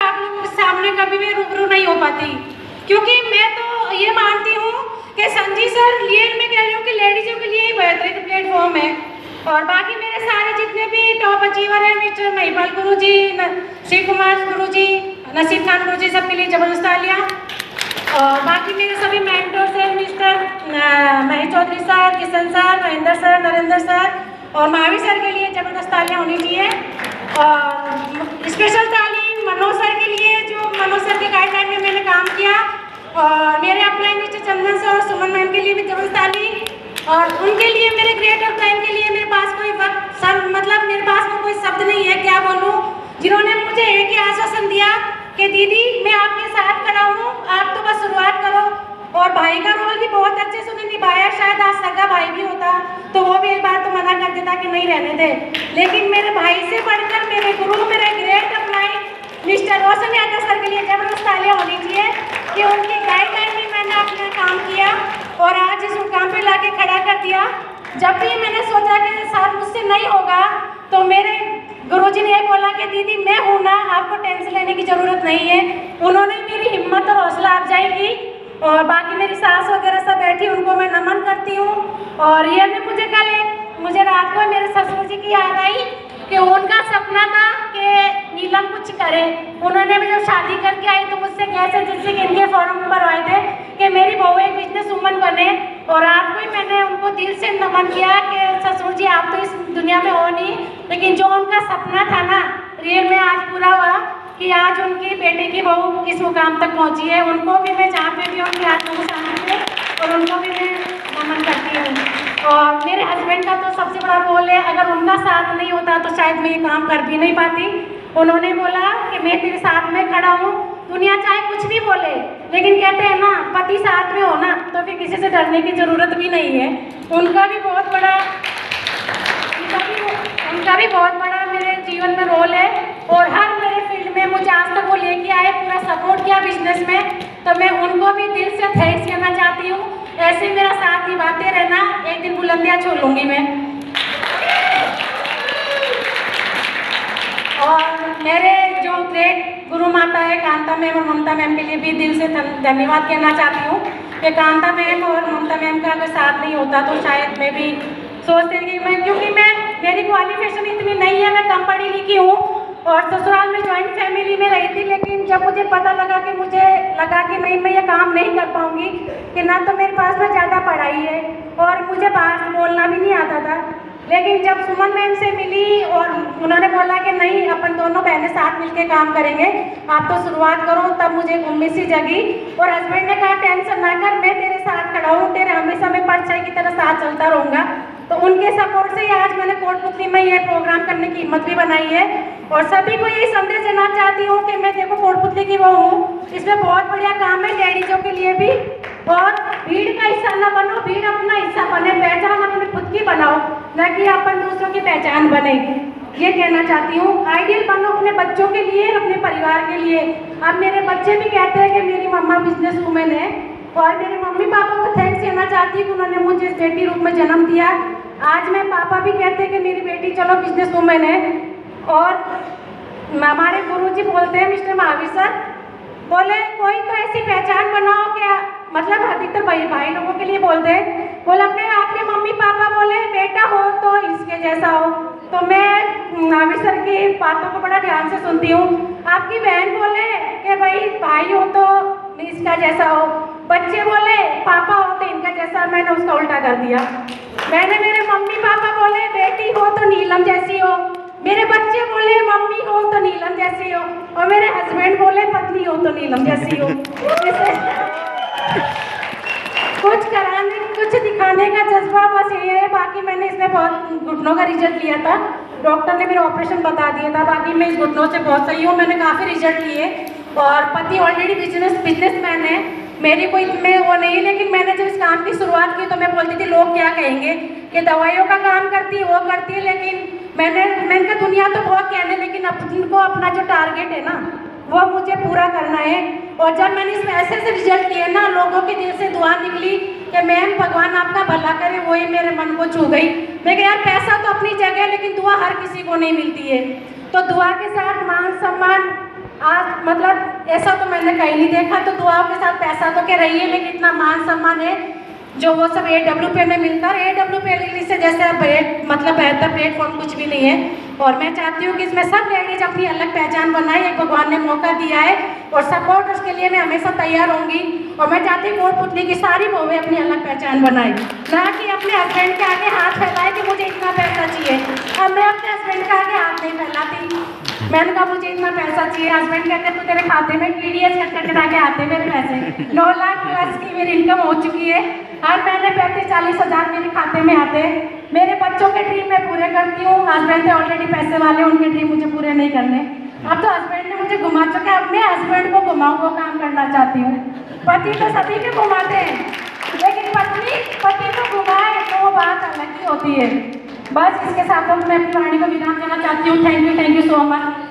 आप लोगों के सामने कभी भी रूबरू नहीं हो पाती, क्योंकि मैं तो ये मानती हूँ कि संजी सर लिए मैं कह रही हूँ कि लेडीजों के लिए ही बेहतरीन प्लेटफॉर्म है। और बाकी मेरे सारे जितने भी टॉप अचीवर हैं, मिस्टर महिपाल गुरु जी, श्री कुमार गुरु जी, नसीर खान गुरु जी, सबके लिए जबरदस्त तालियां। और बाकी मेरे सभी मेंटर्स हैं, mister Mahesh Chaudhary sir, Kishan sir, Mahendra sir, Narendra sir और महावीर सर के लिए जबरदस्त तालियां होनी चाहिए। और स्पेशल ताली मनोज सर के लिए, जो मनोज सर के गाइडलाइन में मैंने काम किया। और मेरे अपलाइन मिस्टर चंदन सर और सुमन मैम के लिए भी जबरदस्त ताली। और उनके लिए, मेरे ग्रेट अपलाइन के लिए मेरे पास कोई वक्त मतलब मेरे पास में कोई शब्द नहीं है, क्या बोलूँ, जिन्होंने मुझे एक ही आश्वासन दिया कि दीदी मैं आपके साथ खड़ा हूँ, आप तो बस शुरुआत करो। और भाई का रोल भी बहुत अच्छे से उन्होंने निभाया। शायद आज सगा भाई भी होता तो वो भी एक बार तो मना कर देता कि नहीं रहने दे, लेकिन मेरे भाई से बढ़कर मेरे गुरु, मेरे ग्रेट अपलाइन मिस्टर रोशन यादव सर के लिए जबरदस्त तालियां होनी चाहिए कि उनकी गाइडलाइन में मैंने अपना काम किया और आज इस मुकाम पे लाके खड़ा कर दिया। जब भी मैंने सोचा कि सर मुझसे नहीं होगा, तो मेरे गुरुजी ने बोला कि दीदी मैं हूँ ना, आपको टेंशन लेने की ज़रूरत नहीं है। उन्होंने मेरी हिम्मत और हौसला अफजाई की। और बाकी मेरी सास वगैरह सब बैठी, उनको मैं नमन करती हूँ। और ये भी मुझे रात को मेरे ससुर जी की याद आई कि उनका सपना था कि नीलम कुछ करे। उन्होंने भी जब शादी करके आई तो मुझसे कैसे जैसे कि इनके फॉर्म भरवाए थे कि मेरी बहू एक बिजनेस वूमन बने। और रात को ही मैंने उनको दिल से नमन किया कि ससुर जी आप तो इस दुनिया में हो नहीं, लेकिन जो उनका सपना था ना, रियल में आज पूरा हुआ कि आज उनकी बेटे की बहू इस मुकाम तक पहुंची है। उनको भी मैं जहाँ पे भी उनकी आत्मा को शांति है और उनको भी मैं नमन करती हूँ। और मेरे हस्बैंड का तो सबसे बड़ा रोल है, अगर उनका साथ नहीं होता तो शायद मैं ये काम कर भी नहीं पाती। उन्होंने बोला कि मैं तेरे साथ में खड़ा हूँ, दुनिया चाहे कुछ भी बोले, लेकिन कहते हैं ना पति साथ में हो ना तो फिर किसी से डरने की ज़रूरत भी नहीं है। उनका भी बहुत बड़ा मेरे जीवन में रोल है। और हर मेरे फील्ड में मुझे आज तक वो लेके आए, पूरा सपोर्ट किया बिजनेस में, तो मैं उनको भी दिल से थैंक्स कहना चाहती हूँ। ऐसे मेरा साथ निभाते रहना, एक दिन बुलंदियाँ छू लूँगी मैं। और मेरे जो ग्रेट गुरु माता है कांता मैम और ममता मैम के लिए भी दिल से धन्यवाद कहना चाहती हूँ कि कांता मैम और ममता मैम का अगर साथ नहीं होता तो शायद मैं भी सोचती थी क्योंकि मेरी क्वालिफिकेशन इतनी नहीं है, मैं कम पढ़ी लिखी हूँ और ससुराल में जॉइंट फैमिली में रही थी। लेकिन जब मुझे पता लगा कि मुझे लगा कि नहीं मैं ये काम नहीं कर पाऊँगी, कि ना तो मेरे पास में ज़्यादा पढ़ाई है और मुझे बाहर बोलना भी नहीं आता था। लेकिन जब सुमन मैम से मिली और उन्होंने बोला कि नहीं अपन दोनों बहनें साथ मिलके काम करेंगे, आप तो शुरुआत करो, तब मुझे उम्मीद सी जगी। और हस्बैंड ने कहा टेंशन ना कर, मैं तेरे साथ खड़ा हूँ, तेरे हमेशा मैं परछाई की तरह साथ चलता रहूँगा। तो उनके सपोर्ट से ही आज मैंने कोटपुतली में ये प्रोग्राम करने की हिम्मत भी बनाई है। और सभी को ये संदेश देना चाहती हूँ कि मैं देखो कोटपुतली की बहू हूँ, इसमें बहुत बढ़िया काम है लेडीजों के लिए भी। और भीड़ का हिस्सा न बनो, भीड़ अपना हिस्सा बने, पहचान अपने खुद की बनाओ, न कि अपन दूसरों की पहचान बने। ये कहना चाहती हूँ, आइडियल बनो अपने बच्चों के लिए, अपने परिवार के लिए। अब मेरे बच्चे भी कहते हैं कि मेरी मम्मा बिजनेस वूमेन है। और मेरे मम्मी पापा को थैंक्स कहना चाहती हूँ कि उन्होंने मुझे इस बेटी रूप में जन्म दिया। आज मैं पापा भी कहते हैं कि मेरी बेटी चलो बिजनेस वूमेन है। और हमारे गुरुजी बोलते हैं मिस्टर महावीर सर, बोले कोई तो ऐसी पहचान बनाओ क्या, मतलब अधिकतर भाई लोगों के लिए बोलते हैं, बोले अपने आपके मम्मी पापा बोले बेटा हो तो इसके जैसा हो। तो मैं महावीर सर की बातों को बड़ा ध्यान से सुनती हूँ। आपकी बहन बोले कि भाई हो तो इसका जैसा हो, बच्चे बोले पापा हो तो इनका जैसा, मैंने उसका उल्टा कर दिया। मैंने मेरे मम्मी पापा बोले बेटी हो तो नीलम जैसी हो, मेरे बच्चे बोले मम्मी हो तो नीलम जैसी हो, और मेरे हस्बैंड बोले पत्नी हो तो नीलम जैसी हो। कुछ कराने, कुछ दिखाने का जज्बा बस ये है। बाकी मैंने इसमें बहुत घुटनों का रिजल्ट लिया था, डॉक्टर ने मेरा ऑपरेशन बता दिया था। बाकी मैं इस घुटनों से बहुत सही हूँ, मैंने काफ़ी रिजल्ट लिए। और पति ऑलरेडी बिजनेसमैन है, मेरी कोई मैं वो नहीं है। लेकिन मैंने जब इस काम की शुरुआत की तो मैं बोलती थी लोग क्या कहेंगे कि दवाइयों का काम करती है, वो करती है। लेकिन मैंने कहा दुनिया तो बहुत कहने, लेकिन उनको अपना जो टारगेट है ना वो मुझे पूरा करना है। और जब मैंने इसमें ऐसे रिजल्ट लिए ना, लोगों के दिल से दुआ निकली कि मैम भगवान आपका भला करे, वही मेरे मन को छू गई। मैं कहा यार पैसा तो अपनी जगह है, लेकिन दुआ हर किसी को नहीं मिलती है। तो दुआ के साथ मान सम्मान आज मतलब ऐसा तो मैंने कहीं नहीं देखा। तो दुआओं के साथ पैसा तो क्या रही है, लेकिन इतना मान सम्मान है जो वो सब AWP में मिलता है। AWP से जैसे मतलब बेहतर प्लेटफॉर्म कुछ भी नहीं है। और मैं चाहती हूँ कि इसमें सब लेडीज अपनी अलग पहचान बनाए। एक भगवान ने मौका दिया है और सपोर्ट उसके लिए मैं हमेशा तैयार होंगी। और मैं चाहती हूँ कोटपुतली की सारी बहुएं अपनी अलग पहचान बनाए, ना कि अपने हस्बैंड के आगे हाथ फैलाए कि मुझे इतना पैसा चाहिए। अब मैं अपने हस्बैंड के आगे हाथ नहीं फैलाती। मैंने कहा मुझे इतना पैसा चाहिए, हस्बैंड कहते तो तेरे खाते में TDS कट के आते मेरे पैसे। 9 लाख प्लस की मेरी इनकम हो चुकी है, हर महीने 35-40 हज़ार मेरे खाते में आते हैं। मेरे बच्चों के ड्रीम मैं पूरे करती हूँ। हस्बैंड है ऑलरेडी पैसे वाले, उनके ड्रीम मुझे पूरे नहीं करने। अब तो हस्बैंड ने मुझे घुमा चुका है, अब मैं हस्बैंड को घुमाऊँ वो काम करना चाहती हूँ। पति तो सभी के घुमाते हैं, लेकिन पत्नी पति को घुमाए तो वो बात अलग ही होती है। बस इसके साथ मैं अपनी वाणी को विराम देना चाहती हूँ। Thank you so much.